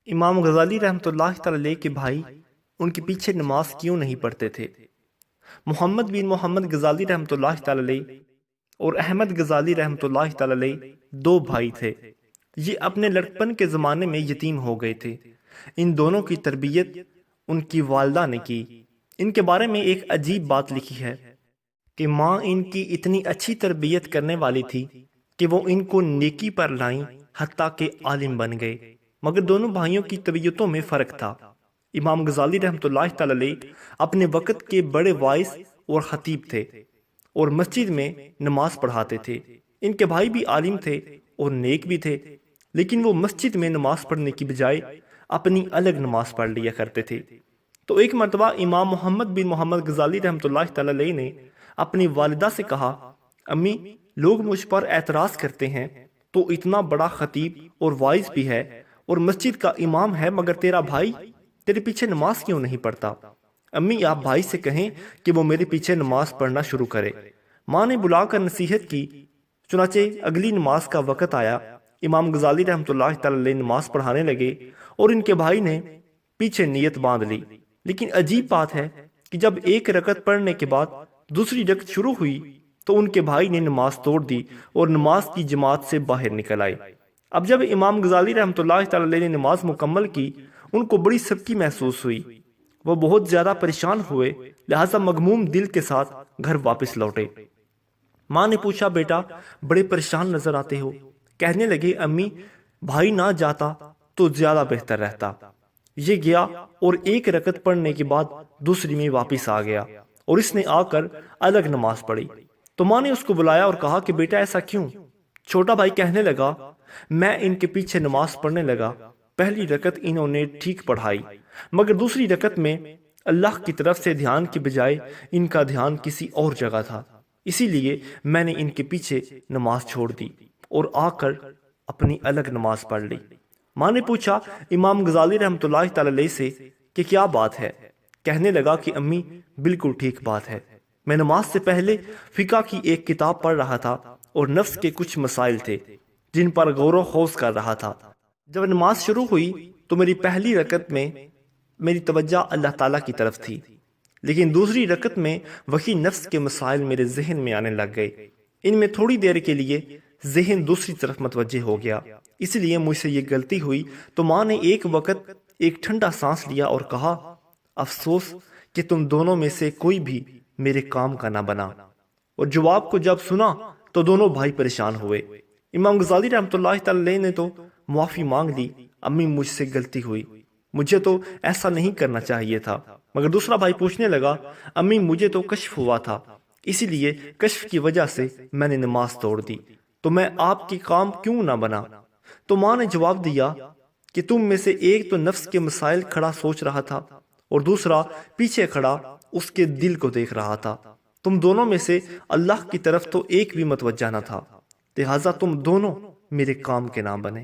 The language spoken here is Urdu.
امام غزالی رحمۃ اللہ تعالی علیہ کے بھائی ان کے پیچھے نماز کیوں نہیں پڑھتے تھے؟ محمد بن محمد غزالی رحمۃ اللہ تعالی علیہ اور احمد غزالی رحمۃ اللہ تعالی علیہ دو بھائی تھے۔ یہ اپنے لڑکپن کے زمانے میں یتیم ہو گئے تھے۔ ان دونوں کی تربیت ان کی والدہ نے کی۔ ان کے بارے میں ایک عجیب بات لکھی ہے کہ ماں ان کی اتنی اچھی تربیت کرنے والی تھی کہ وہ ان کو نیکی پر لائیں، حتیٰ کہ عالم بن گئے۔ مگر دونوں بھائیوں کی طبیعتوں میں فرق تھا۔ امام غزالی رحمۃ اللہ تعالی علیہ اپنے وقت کے بڑے واعظ اور خطیب تھے اور مسجد میں نماز پڑھاتے تھے۔ ان کے بھائی بھی عالم تھے اور نیک بھی تھے، لیکن وہ مسجد میں نماز پڑھنے کی بجائے اپنی الگ نماز پڑھ لیا کرتے تھے۔ تو ایک مرتبہ امام محمد بن محمد غزالی رحمۃ اللہ تعالی علیہ نے اپنی والدہ سے کہا، امی، لوگ مجھ پر اعتراض کرتے ہیں تو اتنا بڑا خطیب اور واعظ بھی ہے اور مسجد کا امام ہے، مگر تیرا بھائی تیرے پیچھے نماز کیوں نہیں پڑھتا؟ امی، آپ بھائی سے کہیں کہ وہ میرے پیچھے نماز پڑھنا شروع کرے۔ ماں نے بلا کر نصیحت کی۔ چنانچہ اگلی نماز کا وقت آیا۔ امام غزالی رحمۃ اللہ تعالی علیہ نماز پڑھانے لگے اور ان کے بھائی نے پیچھے نیت باندھ لی۔ لیکن عجیب بات ہے کہ جب ایک رکعت پڑھنے کے بعد دوسری رکعت شروع ہوئی تو ان کے بھائی نے نماز توڑ دی اور نماز کی جماعت سے باہر نکل آئے۔ اب جب امام غزالی رحمۃ اللہ تعالی علیہ نے نماز مکمل کی، ان کو بڑی سبکی محسوس ہوئی۔ وہ بہت زیادہ پریشان ہوئے، لہٰذا مغموم دل کے ساتھ گھر واپس لوٹے۔ ماں نے پوچھا، بیٹا بڑے پریشان نظر آتے ہو؟ کہنے لگے، امی، بھائی نہ جاتا تو زیادہ بہتر رہتا۔ یہ گیا اور ایک رکعت پڑھنے کے بعد دوسری میں واپس آ گیا اور اس نے آ کر الگ نماز پڑھی۔ تو ماں نے اس کو بلایا اور کہا کہ بیٹا ایسا کیوں؟ چھوٹا بھائی کہنے لگا، میں ان کے پیچھے نماز پڑھنے لگا۔ پہلی رکعت انہوں نے ٹھیک پڑھائی، مگر دوسری رکعت میں اللہ کی طرف سے دھیان کی بجائے ان کا دھیان کسی اور جگہ تھا، اسی لیے میں نے ان کے پیچھے نماز چھوڑ دی اور آ کر اپنی الگ نماز پڑھ لی۔ ماں نے پوچھا امام غزالی رحمۃ اللہ تعالی علیہ سے کہ کیا بات ہے؟ کہنے لگا کہ امی، بالکل ٹھیک بات ہے۔ میں نماز سے پہلے فقہ کی ایک کتاب پڑھ رہا تھا اور نفس کے کچھ مسائل تھے جن پر غور و خوض کر رہا تھا۔ جب نماز شروع ہوئی تو میری پہلی رکعت میں میری توجہ اللہ تعالیٰ کی طرف تھی، لیکن دوسری رکعت میں وہی نفس کے مسائل میرے ذہن میں آنے لگ گئے۔ ان میں تھوڑی دیر کے لیے ذہن دوسری طرف متوجہ ہو گیا، اس لیے مجھ سے یہ غلطی ہوئی۔ تو ماں نے ایک وقت ایک ٹھنڈا سانس لیا اور کہا، افسوس کہ تم دونوں میں سے کوئی بھی میرے کام کا نہ بنا۔ اور جواب کو جب سنا تو دونوں بھائی پریشان ہوئے۔ امام غزالی رحمۃ اللہ تعالی علیہ نے تو معافی مانگ لی، امی مجھ سے غلطی ہوئی، مجھے تو ایسا نہیں کرنا چاہیے تھا۔ مگر دوسرا بھائی پوچھنے لگا، امی مجھے تو کشف ہوا تھا، اسی لیے کشف کی وجہ سے میں نے نماز توڑ دی، تو میں آپ کے کام کیوں نہ بنا؟ تو ماں نے جواب دیا کہ تم میں سے ایک تو نفس کے مسائل کھڑا سوچ رہا تھا اور دوسرا پیچھے کھڑا اس کے دل کو دیکھ رہا تھا۔ تم دونوں میں سے اللہ کی طرف تو ایک بھی متوجہ نہ تھا، لہٰذا تم دونوں میرے کام کے نہ بنے۔